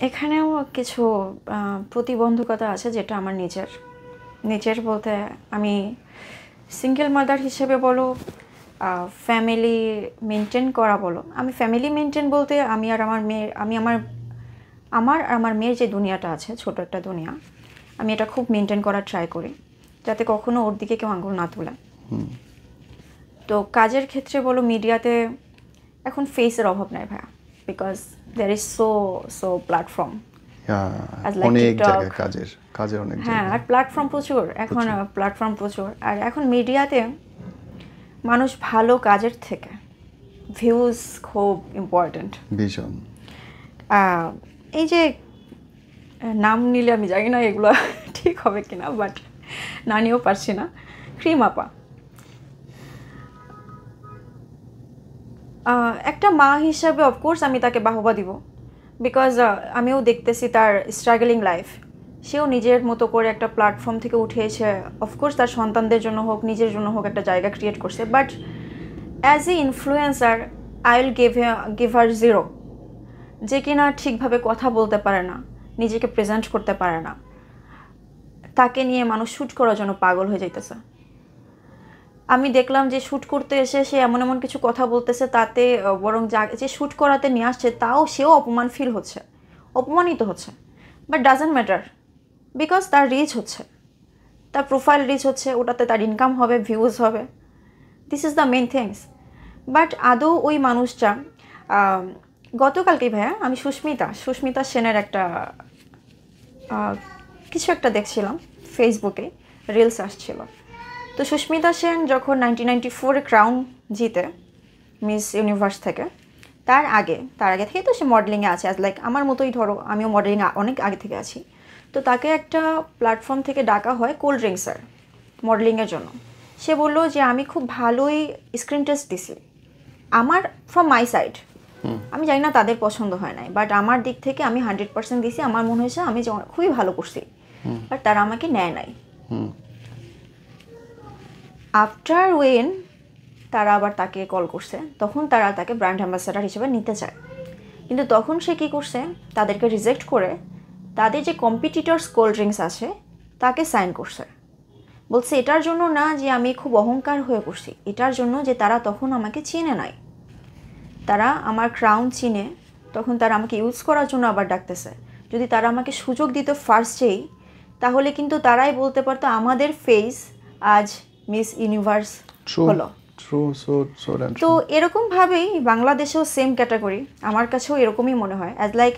এখানেও কিছু প্রতিবন্ধকতা আছে, যেটা আমার নিজের বলতে আমি সিঙ্গেল মাদার হিসেবে বলো, ফ্যামিলি মেনটেন করা বলো। আমি ফ্যামিলি মেনটেন বলতে আমি আর আমার মেয়ের, আমার মেয়ের যে দুনিয়াটা আছে, ছোট একটা দুনিয়া, আমি এটা খুব মেনটেন করার ট্রাই করি, যাতে কখনো ওর দিকে কেউ আঙুল না তুলে। তো কাজের ক্ষেত্রে বলো, মিডিয়াতে এখন ফেসের অভাব নাই ভাইয়া, because there is so platform, অনেক জায়গায় কাজের অনেক জায়গা। হ্যাঁ, আর প্ল্যাটফর্ম প্রচুর এখন, প্ল্যাটফর্ম প্রচুর। আর এখন মিডিয়াতে মানুষ ভালো কাজের থেকে ভিউজ খুব ইম্পর্টেন্ট, ভীষণ। এই যে নাম নিলে আমি জানি না এগুলো ঠিক হবে কিনা, বাট না নিয়েও পারছি না। ক্রিম আপা একটা মা হিসাবে অফকোর্স আমি তাকে বাহবা দিব, বিকজ আমিও দেখতেছি তার স্ট্রাগলিং লাইফ। সেও নিজের মতো করে একটা প্ল্যাটফর্ম থেকে উঠে এসে অফকোর্স তার সন্তানদের জন্য হোক, নিজের জন্য হোক, একটা জায়গা ক্রিয়েট করছে। But as a influencer I will give her 0, যে কিনা ঠিকভাবে কথা বলতে পারে না, নিজেকে প্রেজেন্ট করতে পারে না, তাকে নিয়ে মানুষ শ্যুট করার জন্য পাগল হয়ে যাইতেছে। আমি দেখলাম যে শ্যুট করতে এসে সে এমন কিছু কথা বলতেছে, তাতে বরং যে শ্যুট করাতে নিয়ে আসছে সেও অপমানিত হচ্ছে। বাট ডাজন্ট ম্যাটার, বিকজ তার রিচ হচ্ছে, তার প্রোফাইল রিচ হচ্ছে, ওটাতে তার ইনকাম হবে, ভিউজ হবে, this is the main things. But আদৌ ওই মানুষটা, গতকালকেই ভাইয়া আমি সুস্মিতা সেনের একটা কিছু একটা দেখছিলাম, ফেসবুকে রিলস আসছিল। তো সুস্মিতা সেন যখন 1994 ক্রাউন জিতে মিস ইউনিভার্স থেকে, তার আগে থেকে তো সে মডেলিংয়ে আছে, অ্যাজ লাইক আমার মতোই ধরো, আমিও মডেলিংয়ে অনেক আগে থেকে আছি। তো তাকে একটা প্ল্যাটফর্ম থেকে ডাকা হয় কোল্ড ড্রিঙ্কসের মডেলিংয়ের জন্য। সে বললো যে আমি খুব ভালোই স্ক্রিন টেস্ট দিছি, আমার ফ্রম মাই সাইড, আমি জানি না তাদের পছন্দ হয় নাই, বাট আমার দিক থেকে আমি 100% দিছি, আমার মনে হয়েছে আমি খুবই ভালো করছি, বাট তারা আমাকে নেয় নাই। আফটার ওয়েন তারা আবার তাকে কল করছে, তখন তারা তাকে ব্র্যান্ড অ্যাম্বাসেডার হিসেবে নিতে চায়, কিন্তু তখন সে কী করছে, তাদেরকে রিজেক্ট করে তাদের যে কম্পিটিটরস কোল্ড ড্রিঙ্কস আছে তাকে সাইন করছে। বলছে এটার জন্য না যে আমি খুব অহংকার হয়ে করছি, এটার জন্য যে তারা তখন আমাকে চিনে নাই, তারা আমার ক্রাউন চিনে, তখন তারা আমাকে ইউজ করার জন্য আবার ডাকতেছে। যদি তারা আমাকে সুযোগ দিত ফার্স্টেই, তাহলে কিন্তু তারাই বলতে পারতো আমাদের ফেস আজ মিস ইউনিভার্স হলো। তো এরকমভাবেই বাংলাদেশেও সেম ক্যাটাগরি, আমার কাছেও এরকমই মনে হয়, অ্যাজ লাইক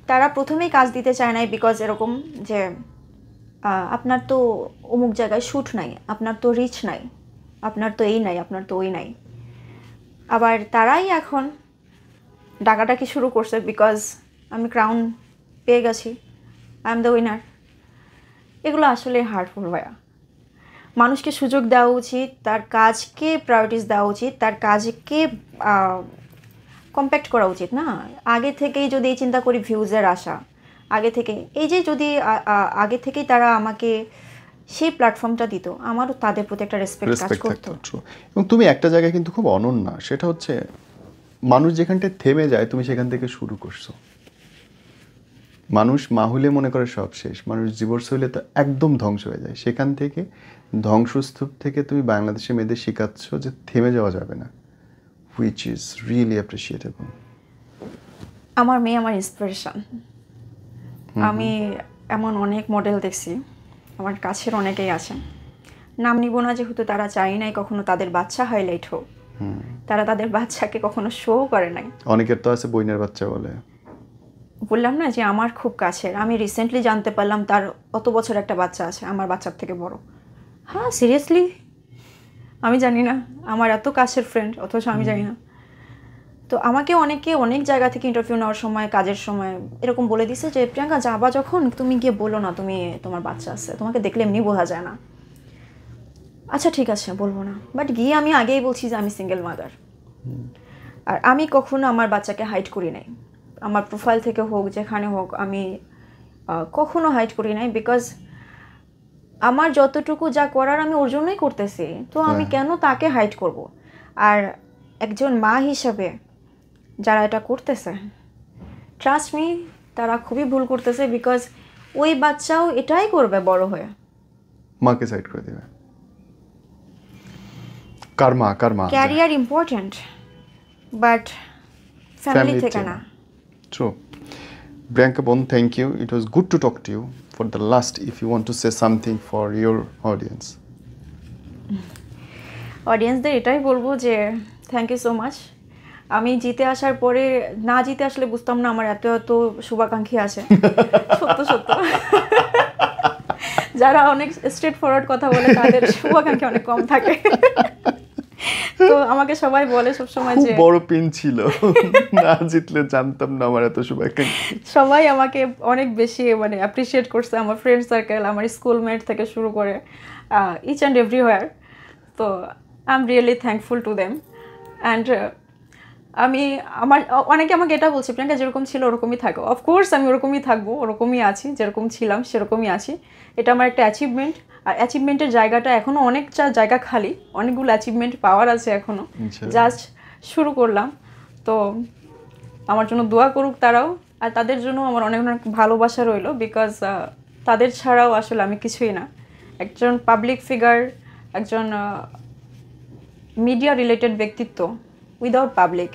তারা প্রথমেই কাজ দিতে চায় নাই, বিকজ এরকম যে আপনার তো অমুক জায়গায় শ্যুট নাই, আপনার তো রিচ নাই, আপনার তো এই নাই, আপনার তো ওই নাই। আবার তারাই এখন ডাকাডাকি শুরু করছে, বিকজ আমি ক্রাউন পেয়ে গেছি, আই এম দ্য উইনার। এগুলো আসলে হার্টফুল ভাইয়া। মানুষকে সুযোগ দেওয়া উচিত, তার কাজকে প্রায়োরিটিস দেওয়া উচিত, তার কাজকে কম্প্যাক্ট করা উচিত না। আগে থেকেই যদি এই চিন্তা করি ভিউজের আশা, আগে থেকে এই যে যদি আগে থেকেই তারা আমাকে সেই প্ল্যাটফর্মটা দিত, আমারও তাদের প্রতি একটা রেসপেক্ট কাজ করতো। এবং তুমি একটা জায়গায় কিন্তু খুব অনন্য, সেটা হচ্ছে মানুষ যেখানটায় থেমে যায় তুমি সেখান থেকে শুরু করছো। মানুষ মা হলে মনে করে সব শেষ, মানুষ ডিভোর্স হইলে তো একদম ধ্বংস হয়ে যায়। সেখান থেকে ধ্বংসস্তূপ থেকে তুমি বাংলাদেশের মেয়েদের শেখাচ্ছ যে থেমে যাওয়া যাবে না, হুইচ ইজ রিয়েলি অ্যাপ্রিসিয়েটেবল। আমার মেয়ে আমার ইন্সপিরেশন। আমি এমন অনেক মডেল দেখছি, আমার কাছের অনেকেই আছে, নাম নিব না যেহেতু তারা চাই নাই কখনো তাদের বাচ্চা হাইলাইট হোক, তারা তাদের বাচ্চাকে কখনো শো করে নাই। অনেকের তো আছে বইনের বাচ্চা বলে। বললাম না যে আমার খুব কাছের, আমি রিসেন্টলি জানতে পারলাম তার অত বছর একটা বাচ্চা আছে, আমার বাচ্চার থেকে বড়। হ্যাঁ সিরিয়াসলি, আমি জানি না, আমার এত কাছের ফ্রেন্ড অথচ আমি জানি না। তো আমাকে অনেকে অনেক জায়গা থেকে ইন্টারভিউ নেওয়ার সময়, কাজের সময় এরকম বলে দিছে যে প্রিয়াঙ্কা যাবা যখন তুমি গিয়ে বলো না তুমি তোমার বাচ্চা আছে, তোমাকে দেখলে এমনি বোঝা যায় না। আচ্ছা ঠিক আছে বলবো না, বাট গিয়ে আমি আগেই বলছি যে আমি সিঙ্গেল মাদার। আর আমি কখনো আমার বাচ্চাকে হাইড করি নাই, আমার প্রোফাইল থেকে হোক যেখানে হোক আমি কখনো হাইড করি নাই, বিকজ আমার যতটুকু যা করার আমি ওর জন্যই করতেছি, তো আমি কেন তাকে হাইড করব। আর একজন মা হিসাবে যারা এটা করতেছে, ট্রাস্ট মি তারা খুবই ভুল করতেছে, বিকজ ওই বাচ্চাও এটাই করবে বড় হয়ে, মাকে সাইড করে দেবে। Karma career important but family থেকে না। True. Priyanka Bon, thank you. It was good to talk to you. For the last, if you want to say something for your audience. অডিয়েন্সদের এটাই বলবো যে থ্যাংক ইউ সো মাচ। আমি জিতে আসার পরে না জিতে আসলে বুঝতাম না আমার এত এত শুভাকাঙ্ক্ষী আছে। সত্য সত্য যারা অনেক স্ট্রেট ফরওয়ার্ড কথা বলে তাদের শুভাকাঙ্ক্ষী অনেক কম থাকে। তো আমাকে সবাই বলে সবসময় যে বড় পিন ছিল, না জিতলে জানতাম না আমার এত শুভাকাঙ্ক্ষী। সবাই আমাকে অনেক বেশি মানে অ্যাপ্রিসিয়েট করছে, আমার ফ্রেন্ড সার্কেল, আমার স্কুলমেট থেকে শুরু করে ইচ অ্যান্ড এভরিওয়্যার। তো I am really thankful to them. And অনেকে আমাকে এটা বলছে প্রিয়াঙ্কা যেরকম ছিল ওরকমই থাকো। অফকোর্স আমি ওরকমই থাকবো, ওরকমই আছি, যেরকম ছিলাম সেরকমই আছি। এটা আমার একটা অ্যাচিভমেন্ট, আর অ্যাচিভমেন্টের জায়গাটা এখনও অনেকটা জায়গা খালি, অনেকগুলো অ্যাচিভমেন্ট পাওয়ার আছে এখনও, জাস্ট শুরু করলাম। তো আমার জন্য দোয়া করুক তারাও, আর তাদের জন্য আমার অনেক অনেক ভালোবাসা রইল, বিকজ তাদের ছাড়াও আসলে আমি কিছুই না। একজন পাবলিক ফিগার, একজন মিডিয়া রিলেটেড ব্যক্তিত্ব without public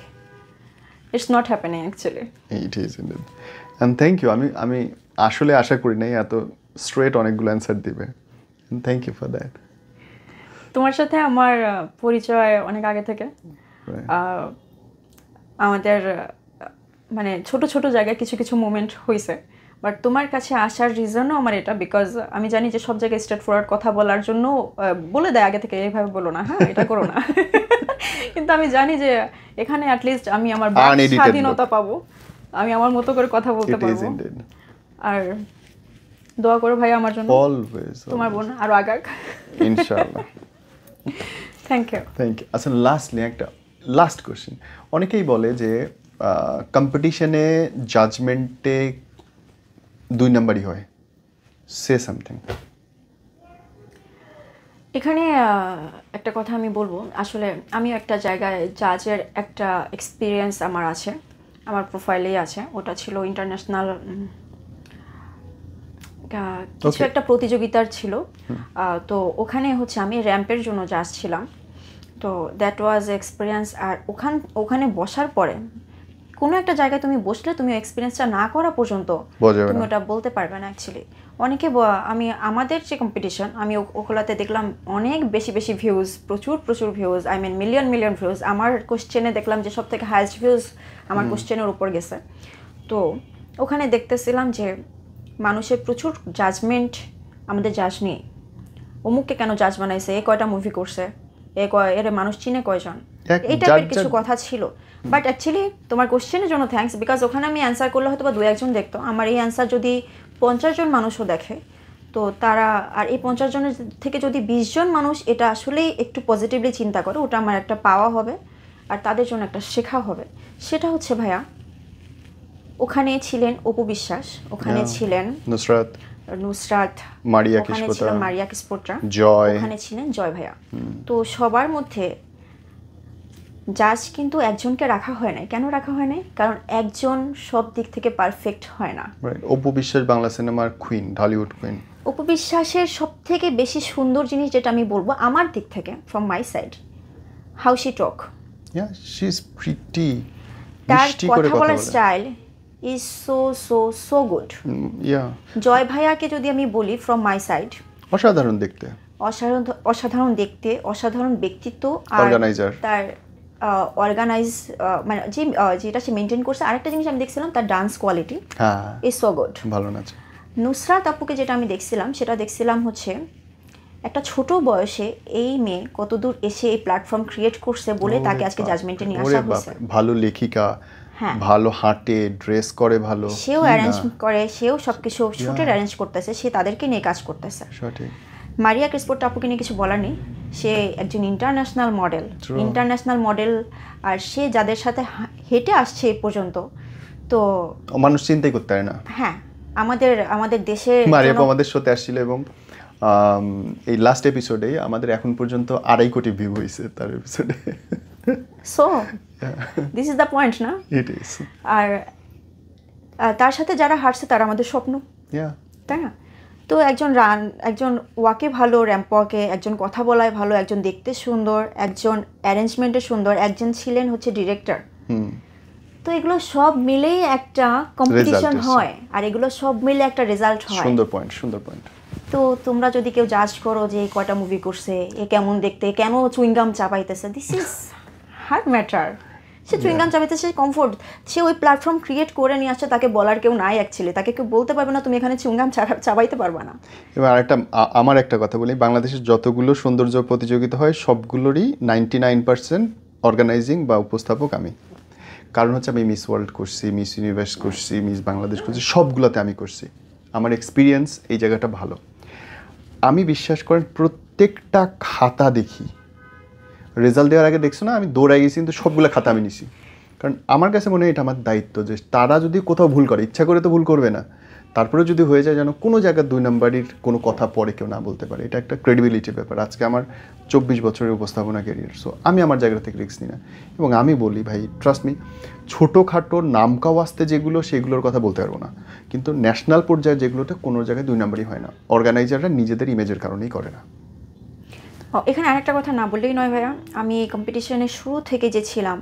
it's not happening actually. It is indeed. And thank you. আমি আসলে আশা করি নাই এত স্ট্রেট অনেকগুলো অ্যান্সার দিবে। Thank you for that. তোমার সাথে আমার পরিচয় অনেক আগে থেকে, আমাদের মানে ছোট ছোট জায়গায় কিছু কিছু মোমেন্ট হয়েছে, বাট তোমার কাছে আসার রিজনও আমার এটা, বিকজ আমি জানি যে সব জায়গায় স্ট্রেট ফরওয়ার্ড কথা বলার জন্য বলে দেয় আগে থেকে এইভাবে বলো না, হ্যাঁ এটা করো না। কিন্তু আমি জানি যে এখানে অ্যাটলিস্ট আমি আমার স্বাধীনতা পাবো, আমি আমার মতো করে কথা বলতে পারবো। আর দোয়া করো ভাই আমার জন্য, অলওয়েজ তোমার বোন আরো আগাক ইনশাআল্লাহ। Thank you. আচ্ছা লাস্টলি একটা লাস্ট কোশ্চেন। অনেকেই বলে যে কম্পিটিশনে জাজমেন্টে 2 নাম্বারই হয়, সে সামথিং। এখানে একটা কথা আমি বলবো, আসলে আমি একটা জায়গায় জাজের একটা এক্সপিরিয়েন্স আমার আছে, আমার প্রোফাইলেই আছে। ওটা ছিল ইন্টারন্যাশনাল কিছু একটা প্রতিযোগিতার ছিল। তো ওখানে হচ্ছে আমি র্যাম্পের জন্য জাজ ছিলাম। তো দ্যাট ওয়াজ এক্সপিরিয়েন্স। আর ওখানে বসার পরে কোনো একটা জায়গায় তুমি বসলে তুমি এক্সপিরিয়েন্সটা না করা পর্যন্ত তুমি ওটা বলতে পারবে না অ্যাকচুয়ালি। অনেকে আমাদের যে কম্পিটিশন আমি ওগুলাতে দেখলাম অনেক বেশি বেশি ভিউজ, প্রচুর views, I mean million views. আমার কোশ্চেনে দেখলাম যে সব থেকে হাইয়েস্ট ভিউজ আমার কোশ্চেনের উপর গেছে। তো ওখানে দেখতেছিলাম যে মানুষের প্রচুর জাজমেন্ট আমাদের জাজ নিয়ে, অমুককে কেন জাজ বানাইছে, এ কয়টা মুভি করছে, এর মানুষ চিনে কয়জন, এই টাইপের কিছু কথা ছিল। বাট অ্যাকচুয়ালি তোমার কোশ্চেনের জন্য থ্যাঙ্কস, বিকজ ওখানে আমি অ্যান্সার করলে হয়তো বা 2-1 জন দেখতো। আমার এই অ্যান্সার যদি 50 জন মানুষও দেখে তো তারা আর এই 50 জনের থেকে যদি 20 জন মানুষ এটা আসলেই একটু পজিটিভলি চিন্তা করে, ওটা আমার একটা পাওয়া হবে আর তাদের জন্য একটা শেখা হবে। সেটা হচ্ছে ভাইয়া, ওখানে ছিলেন অপু বিশ্বাস, ওখানে ছিলেন নুসরাত, ওখানে ছিলেন মারিয়া কিসপোট্রা, জয়, ওখানে ছিলেন জয় ভাইয়া। তো সবার মধ্যে জাজ কিন্তু একজনকে রাখা হয় নাই। কেন রাখা হয় নাই? কারণ একজন সব দিক থেকে পারফেক্ট হয় না। অপু বিশ্বাস বাংলা সিনেমার কুইন, হলিউড কুইন। অপু বিশ্বাসের সব থেকে বেশি সুন্দর জিনিস যেটা আমি বলবো আমার দিক থেকে, from my side, how she talk. She is pretty, তার কথা বলার style is so so so good. Joy ভাইয়াকে যদি আমি বলি ফ্রম মাই সাইড, অসাধারণ দেখতে, অসাধারণ দেখতে, অসাধারণ ব্যক্তিত্ব, আর তার অর্গানাইজ মানে যেটা সে মেনটেন করছে। আরেকটা জিনিস আমি দেখছিলাম, তার dance quality is so good, ভালো নাচে। নুসরাত আপুকে যেটা আমি দেখছিলাম, সেটা দেখছিলাম হচ্ছে একটা ছোট বয়সে এই মেয়ে কতদূর এসে এই প্ল্যাটফর্ম ক্রিয়েট করছে বলে তাকে আজকে জাজমেন্টে নিয়ে আসা হয়েছে। ভালো লেখিকা, ভালো হাঁটে, ড্রেস করে ভালো, সেও অ্যারেঞ্জ করে, সেও সবকিছু শুটের অ্যারেঞ্জ করতেছে, সে তাদেরকে নিয়ে কাজ করতেছে। মারিয়া কিসপোট্রা আপুকে নিয়ে কিছু বলার নেই, সে একজন ইন্টারন্যাশনাল মডেল, আর সে যাদের সাথে হেঁটে আসছে এই পর্যন্ত, তো মানুষ চিন্তাই করতে পারে না। হ্যাঁ, আমাদের দেশে মারিয়া আমাদের সাথে আসছিল এবং এই লাস্ট এপিসোডে আমাদের এখন পর্যন্ত 2.5 কোটি ভিউ হয়েছে তার এপিসোডে। So this is the point না? It is. আর তার সাথে যারা হাঁটছে তারা আমাদের স্বপ্ন, তাই না? তো একজন ওয়াকে ভালো, র্যাম্প ওয়াকে, একজন কথা বলায় ভালো, একজন দেখতে সুন্দর, একজন অ্যারেঞ্জমেন্টে সুন্দর, একজন ছিলেন হচ্ছে ডিরেক্টর। তো এগুলো সব মিলেই একটা কম্পিটিশন হয়, আর এগুলো সব মিলে একটা রেজাল্ট হয়। সুন্দর পয়েন্ট। তো তোমরা যদি কেউ জাজ করো যে কয়টা মুভি করছে, এ কেমন দেখতে, কেন চুইংগাম চাপাইতেছে, দিস ইজ হার্ড ম্যাটার। সে চুইংগাম চাপাইতেছে, কমফোর্ট, সে ওই প্ল্যাটফর্ম ক্রিয়েট করে নিয়ে আসছে, তাকে বলার কেউ নাই অ্যাকচুয়ালি, তাকে কেউ বলতে পারবে না তুমি এখানে চুইংগাম চাপাইতে পারবে না। এবার আমার একটা কথা বলি, বাংলাদেশের যতগুলো সৌন্দর্য প্রতিযোগিতা হয় সবগুলোরই 99% অর্গানাইজিং বা উপস্থাপক আমি। কারণ হচ্ছে আমি মিস ওয়ার্ল্ড করছি, মিস ইউনিভার্স করছি, মিস বাংলাদেশ করছি, সবগুলোতে আমি করছি। আমার এক্সপিরিয়েন্স এই জায়গাটা ভালো। আমি বিশ্বাস করেন প্রত্যেকটা খাতা দেখি, রেজাল্ট দেওয়ার আগে দেখছো না আমি দৌড়াই গেছি, কিন্তু সবগুলো খাতা আমি নিছি। কারণ আমার কাছে মনে হয় এটা আমার দায়িত্ব, যে তারা যদি কোথাও ভুল করে, ইচ্ছা করে তো ভুল করবে না, তারপরে যদি হয়ে যায় যেন কোনো জায়গায় 2 নম্বরের কোনো কথা পরে কেউ না বলতে পারে। এটা একটা ক্রেডিবিলিটির ব্যাপার। আজকে আমার 24 বছরের উপস্থাপনা ক্যারিয়ার, সো আমি আমার জায়গা থেকে রিস্ক নিই না। এবং আমি বলি ভাই, ট্রাস্ট মি, ছোটোখাটো নামকাও আসতে যেগুলো, সেগুলোর কথা বলতে পারবো না, কিন্তু ন্যাশনাল পর্যায়ে যেগুলোতে কোনো জায়গায় 2 নম্বরই হয় না। অর্গানাইজাররা নিজেদের ইমেজের কারণেই করে না। এখানে আরেকটা কথা না বললেই নয় ভাইয়া, আমি এই কম্পিটিশনের শুরু থেকে যে ছিলাম,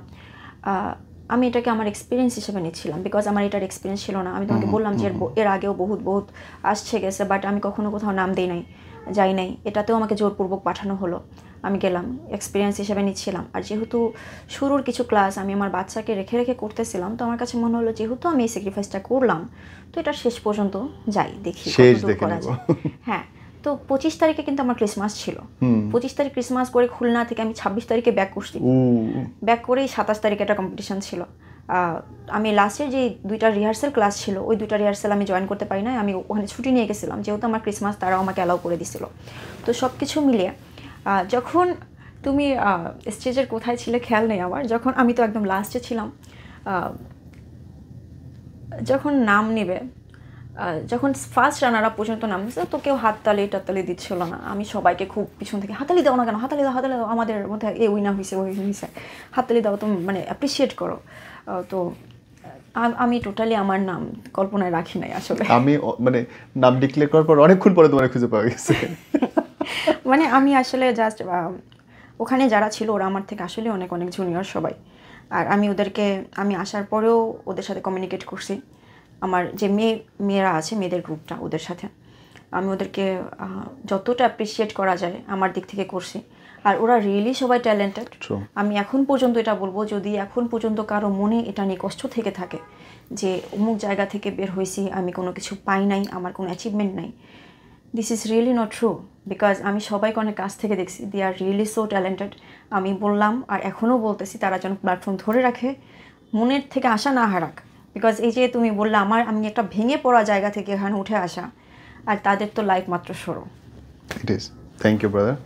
আমি এটাকে আমার এক্সপিরিয়েন্স হিসেবে নিচ্ছিলাম, বিকজ আমার এটার এক্সপিরিয়েন্স ছিল না। আমি তোমাকে বললাম যে এর আগেও বহুত আসছে গেছে, বাট আমি কখনো কোথাও নাম দিই নাই, যাই নাই। এটাতেও আমাকে জোরপূর্বক পাঠানো হলো, আমি গেলাম, এক্সপিরিয়েন্স হিসেবে নিচ্ছিলাম। আর যেহেতু শুরুর কিছু ক্লাস আমি আমার বাচ্চাকে রেখে করতেছিলাম, তো আমার কাছে মনে হলো যেহেতু আমি এই স্যাক্রিফাইসটা করলাম, তো এটা শেষ পর্যন্ত যাই, দেখি করা যায়। হ্যাঁ, তো 25 তারিখে কিন্তু আমার ক্রিসমাস ছিল। 25 তারিখ ক্রিসমাস করে খুলনা থেকে আমি 26 তারিখে ব্যাক করছি। ব্যাক করেই 27 তারিখে একটা কম্পিটিশন ছিল। আমি লাস্টের যে 2টা রিহার্সাল ক্লাস ছিল, ওই 2টা রিহার্সাল আমি জয়েন করতে পারি না, আমি ওখানে ছুটি নিয়ে গেছিলাম, যেহেতু আমার ক্রিসমাস তারাও আমাকে অ্যালাউ করে দিছিল। তো সব কিছু মিলিয়ে যখন তুমি স্টেজের কোথায় ছিলে খেয়াল নেই আমার, যখন আমি তো একদম লাস্টে ছিলাম, যখন নাম নেবে, যখন ফার্স্ট রানার আপ পর্যন্ত নামছে, তো কেউ হাততালি দিচ্ছিল না। আমি সবাইকে খুব পিছন থেকে হাততালি দাও না কেন, হাততালি দাও, আমাদের মধ্যে এ উইনার হয়েছে, ওই হয়েছে, হাততালি দাও, তুমি মানে অ্যাপ্রিসিয়েট করো। তো আমি টোটালি আমার নাম কল্পনায় রাখি নাই আসলে। আমি মানে নাম ডিক্লেয়ার করার পর অনেকক্ষণ পরে তোমার খুঁজে পাওয়া গেছে। মানে আমি আসলে জাস্ট ওখানে যারা ছিল ওরা আমার থেকে আসলে অনেক জুনিয়র সবাই, আর আমি আসার পরেও ওদের সাথে কমিউনিকেট করছি। আমার যে মেয়েরা আছে, মেয়েদের গ্রুপটা, ওদের সাথে আমি ওদেরকে যতটা অ্যাপ্রিসিয়েট করা যায় আমার দিক থেকে করছি। আর ওরা রিয়েলি সবাই ট্যালেন্টেড। আমি এখন পর্যন্ত এটা বলবো, যদি এখন পর্যন্ত কারো মনে এটা নিয়ে কষ্ট থেকে থাকে যে অমুক জায়গা থেকে বের হয়েছি, আমি কোনো কিছু পাই নাই, আমার কোনো অ্যাচিভমেন্ট নাই, this is really not true. Because আমি সবাইকে অনেক কাছ থেকে দেখছি, দে আর রিয়েলি সো ট্যালেন্টেড। আমি বললাম আর এখনও বলতেছি, তারা যেন প্ল্যাটফর্ম ধরে রাখে, মনের থেকে আশা না হারাক। বিকজ এই যে তুমি বললে আমি একটা ভেঙে পড়া জায়গা থেকে এখানে উঠে আসা, আর তাদের তো লাইফ মাত্র শুরু। It is. Thank you brother.